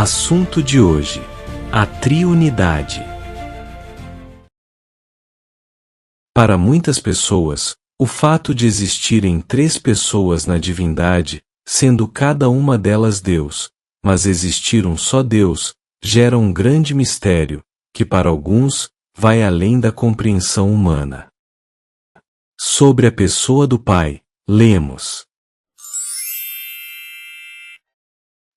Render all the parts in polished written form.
Assunto de hoje: a triunidade. Para muitas pessoas, o fato de existirem três pessoas na divindade, sendo cada uma delas Deus, mas existir um só Deus, gera um grande mistério, que para alguns, vai além da compreensão humana. Sobre a pessoa do Pai, lemos: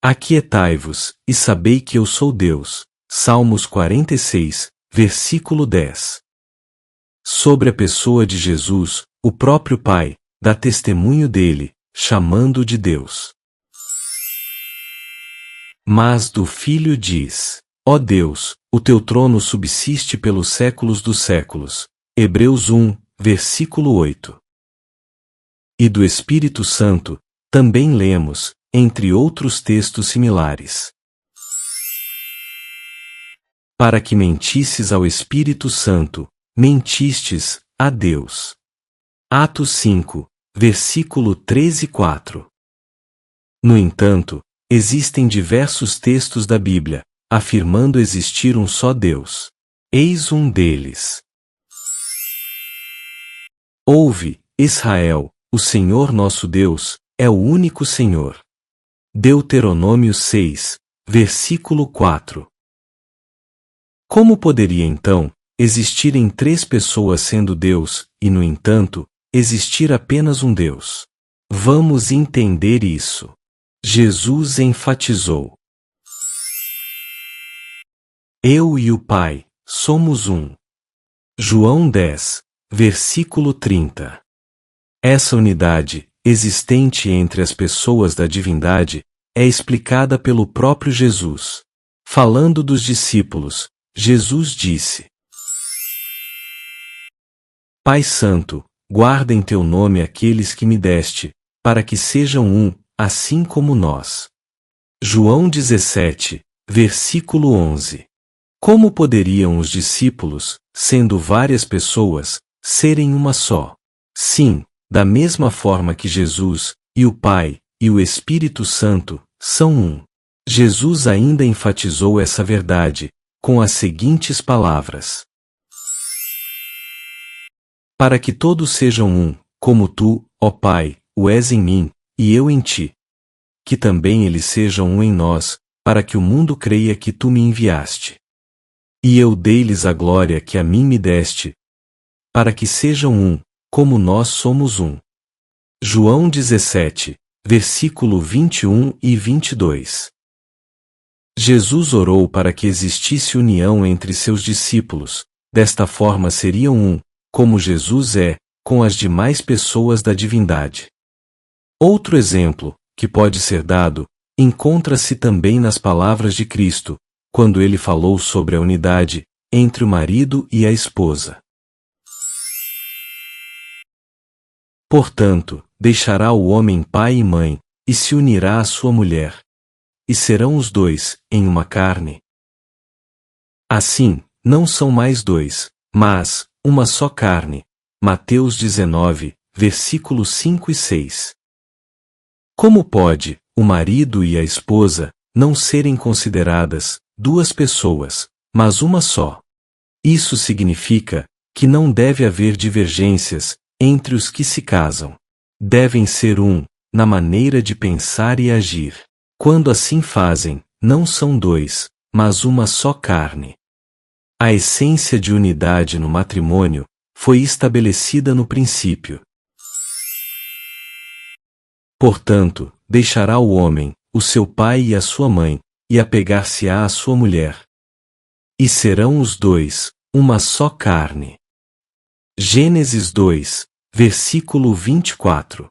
Aquietai-vos, e sabei que eu sou Deus. Salmos 46, versículo 10. Sobre a pessoa de Jesus, o próprio Pai dá testemunho dele, chamando-o de Deus. Mas do Filho diz: Ó Deus, o teu trono subsiste pelos séculos dos séculos. Hebreus 1, versículo 8. E do Espírito Santo, também lemos, entre outros textos similares: Para que mentisses ao Espírito Santo, mentistes a Deus. Atos 5, versículo 13 e 4. No entanto, existem diversos textos da Bíblia, afirmando existir um só Deus. Eis um deles. Ouve, Israel, o Senhor nosso Deus é o único Senhor. Deuteronômio 6, versículo 4. Como poderia então existirem três pessoas sendo Deus, e no entanto, existir apenas um Deus? Vamos entender isso. Jesus enfatizou: Eu e o Pai somos um. João 10, versículo 30. Essa unidade, existente entre as pessoas da divindade, é explicada pelo próprio Jesus. Falando dos discípulos, Jesus disse: Pai Santo, guarda em teu nome aqueles que me deste, para que sejam um, assim como nós. João 17, versículo 11. Como poderiam os discípulos, sendo várias pessoas, serem uma só? Sim, da mesma forma que Jesus, e o Pai, e o Espírito Santo, são um. Jesus ainda enfatizou essa verdade, com as seguintes palavras: Para que todos sejam um, como tu, ó Pai, o és em mim, e eu em ti. Que também eles sejam um em nós, para que o mundo creia que tu me enviaste. E eu dei-lhes a glória que a mim me deste, para que sejam um, como nós somos um. João 17, versículo 21 e 22. Jesus orou para que existisse união entre seus discípulos, desta forma seriam um, como Jesus é, com as demais pessoas da divindade. Outro exemplo, que pode ser dado, encontra-se também nas palavras de Cristo, quando ele falou sobre a unidade entre o marido e a esposa. Portanto, deixará o homem pai e mãe, e se unirá à sua mulher. E serão os dois, em uma carne. Assim, não são mais dois, mas uma só carne. Mateus 19, versículos 5 e 6. Como pode o marido e a esposa não serem consideradas duas pessoas, mas uma só? Isso significa que não deve haver divergências entre os que se casam. Devem ser um, na maneira de pensar e agir. Quando assim fazem, não são dois, mas uma só carne. A essência de unidade no matrimônio foi estabelecida no princípio. Portanto, deixará o homem, o seu pai e a sua mãe, e apegar-se-á à sua mulher. E serão os dois, uma só carne. Gênesis 2, versículo 24.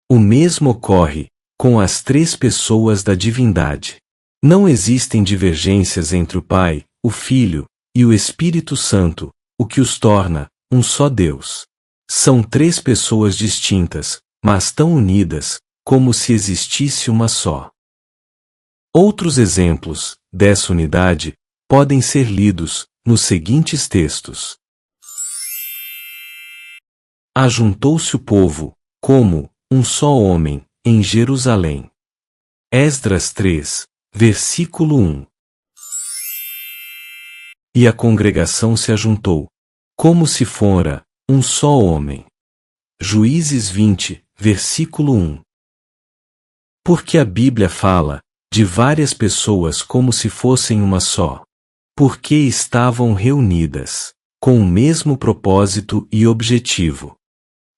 O mesmo ocorre com as três pessoas da divindade. Não existem divergências entre o Pai, o Filho e o Espírito Santo, o que os torna um só Deus. São três pessoas distintas, mas tão unidas, como se existisse uma só. Outros exemplos dessa unidade podem ser lidos nos seguintes textos. Ajuntou-se o povo, como um só homem, em Jerusalém. Esdras 3, versículo 1. E a congregação se ajuntou, como se fora um só homem. Juízes 20, versículo 1. Porque a Bíblia fala de várias pessoas como se fossem uma só. Porque estavam reunidas, com o mesmo propósito e objetivo.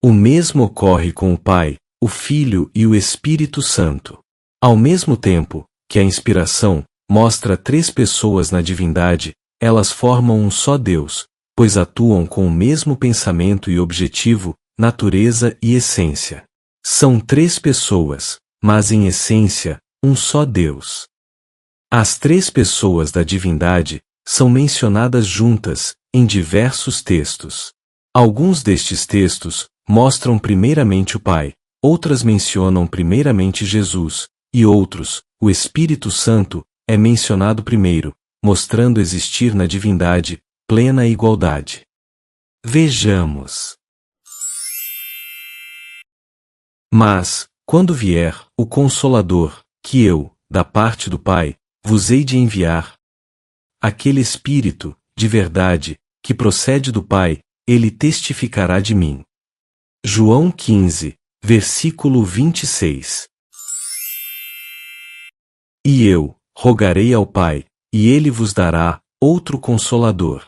O mesmo ocorre com o Pai, o Filho e o Espírito Santo. Ao mesmo tempo que a inspiração mostra 3 pessoas na divindade, elas formam um só Deus, pois atuam com o mesmo pensamento e objetivo, natureza e essência. São 3 pessoas, mas em essência, um só Deus. As 3 pessoas da divindade são mencionadas juntas, em diversos textos. Alguns destes textos mostram primeiramente o Pai, outras mencionam primeiramente Jesus, e outros, o Espírito Santo, é mencionado primeiro, mostrando existir na divindade plena igualdade. Vejamos. Mas, quando vier o Consolador, que eu, da parte do Pai, vos hei de enviar, aquele Espírito, de verdade, que procede do Pai, ele testificará de mim. João 15, versículo 26. E eu rogarei ao Pai, e ele vos dará outro Consolador.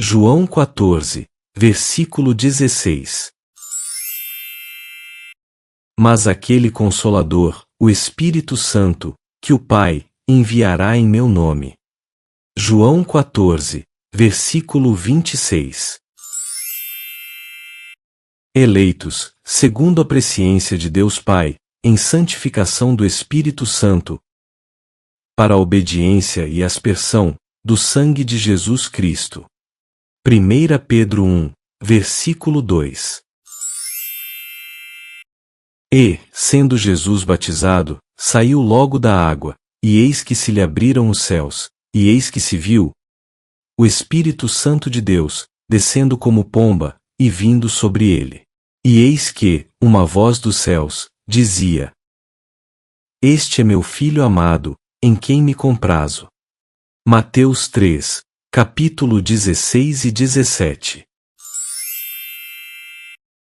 João 14, versículo 16. Mas aquele Consolador, o Espírito Santo, que o Pai enviará em meu nome. João 14, versículo 26. Eleitos, segundo a presciência de Deus Pai, em santificação do Espírito Santo, para a obediência e aspersão do sangue de Jesus Cristo. 1 Pedro 1, versículo 2. E, sendo Jesus batizado, saiu logo da água, e eis que se lhe abriram os céus, e eis que se viu o Espírito Santo de Deus, descendo como pomba, e vindo sobre ele. E eis que, uma voz dos céus, dizia: Este é meu Filho amado, em quem me comprazo. Mateus 3, capítulo 16 e 17.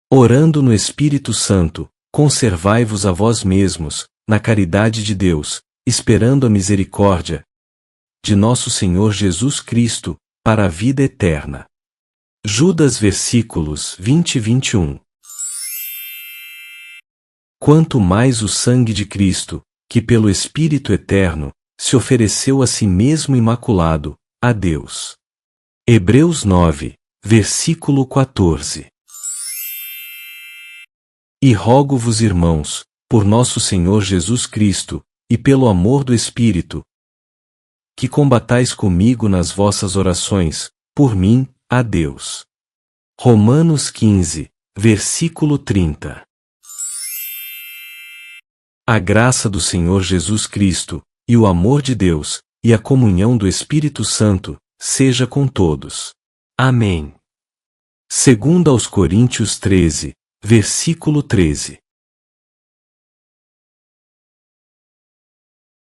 Orando no Espírito Santo, conservai-vos a vós mesmos, na caridade de Deus, esperando a misericórdia de nosso Senhor Jesus Cristo, para a vida eterna. Judas versículos 20 e 21. Quanto mais o sangue de Cristo, que pelo Espírito eterno, se ofereceu a si mesmo imaculado, a Deus. Hebreus 9, versículo 14. E rogo-vos, irmãos, por nosso Senhor Jesus Cristo, e pelo amor do Espírito, que combatais comigo nas vossas orações, por mim, a Deus. Romanos 15, versículo 30. A graça do Senhor Jesus Cristo, e o amor de Deus, e a comunhão do Espírito Santo, seja com todos. Amém. 2 aos Coríntios 13, versículo 13.